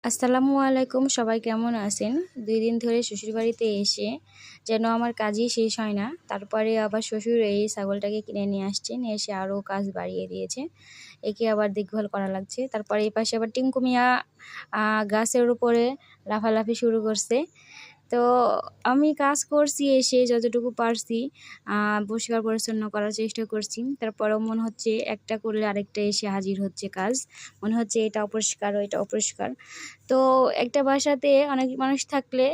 আসসালামু আলাইকুম, সবাই কেমন আছেন? ২ দিন ধরে শ্বশুরবাড়িতে এসে যেন আমার কাজই শেষ হয় না। তারপরে আবার শ্বশুর এই ছাগলটাকে কিনে নিয়ে আসছেন, এসে আরও কাজ বাড়িয়ে দিয়েছে। একে আবার দেখভাল করা লাগছে। তারপরে এই পাশে আবার টিঙ্কু মিয়া গাছের উপরে লাফালাফি শুরু করছে। তো আমি কাজ করছি, এসে যতটুকু পারছি পরিষ্কার পরিচ্ছন্ন করার চেষ্টা করছি। তারপরেও মনে হচ্ছে একটা করলে আরেকটা এসে হাজির হচ্ছে কাজ। মনে হচ্ছে এটা অপরিষ্কার, ওইটা অপরিষ্কার। তো একটা বাসাতে অনেক মানুষ থাকলে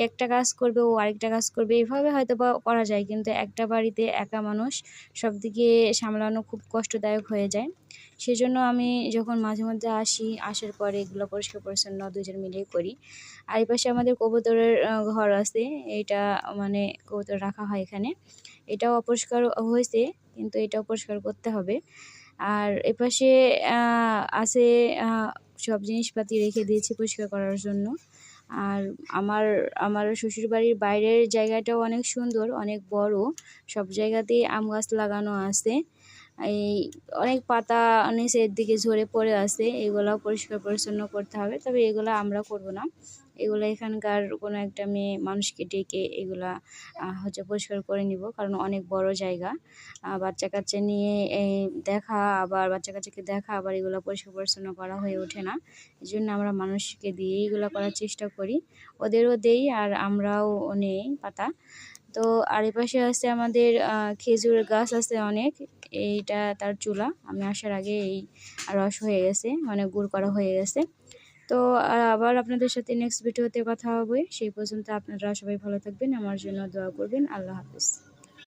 একটা কাজ করবে, ও আরেকটা কাজ করবে, এভাবে হয়তোবা করা যায়। কিন্তু একটা বাড়িতে একা মানুষ, সবদিকে সামলানো খুব কষ্টদায়ক হয়ে যায়। সেজন্য আমি যখন মাঝে মধ্যে আসি, আসার পরে এগুলো পরিষ্কার পরিচ্ছন্ন দুজন মিলেই করি। আর এই পাশে আমাদের কবুতরের ঘর আছে। এইটা মানে কবুতর রাখা হয় এখানে। এটাও অপরিষ্কার হয়েছে, কিন্তু এটাও পরিষ্কার করতে হবে। আর এপাশে আছে সব জিনিসপাতি রেখে দিয়েছি পরিষ্কার করার জন্য। আর আমার আমার শ্বশুরবাড়ির বাইরের জায়গাটাও অনেক সুন্দর, অনেক বড়। সব জায়গাতেই আম গাছ লাগানো আছে। এই অনেক পাতা নিচের দিকে ঝরে পড়ে আছে, এগুলাও পরিষ্কার পরিচ্ছন্ন করতে হবে। তবে এগুলা আমরা করব না। এগুলা এখানকার কোনো একটা মেয়ে মানুষকে ডেকে এগুলা পরিষ্কার করে নিব। কারণ অনেক বড় জায়গা। বাচ্চা-কাচ্চা নিয়ে দেখা, আবার বাচ্চা-কাচ্চাকে দেখা, আবার এগুলা পরিষ্কার পরিচ্ছন্ন করা হয়ে ওঠে না। এজন্য আমরা মানুষকে দিয়েই এগুলা করার চেষ্টা করি। ওদেরও দেই আর আমরাও নেই পাতা। তো আর এপাশে আছে আমাদের খেজুর গাছ আছে অনেক। এইটা তার চুলা। আমি আসার আগে এই রস হয়ে গেছে, মানে গুড় করা হয়ে গেছে। তো আবার আপনাদের সাথে নেক্সট ভিডিওতে কথা হবে। সেই পর্যন্ত আপনারা সবাই ভালো থাকবেন, আমার জন্য দোয়া করবেন। আল্লাহ হাফেজ।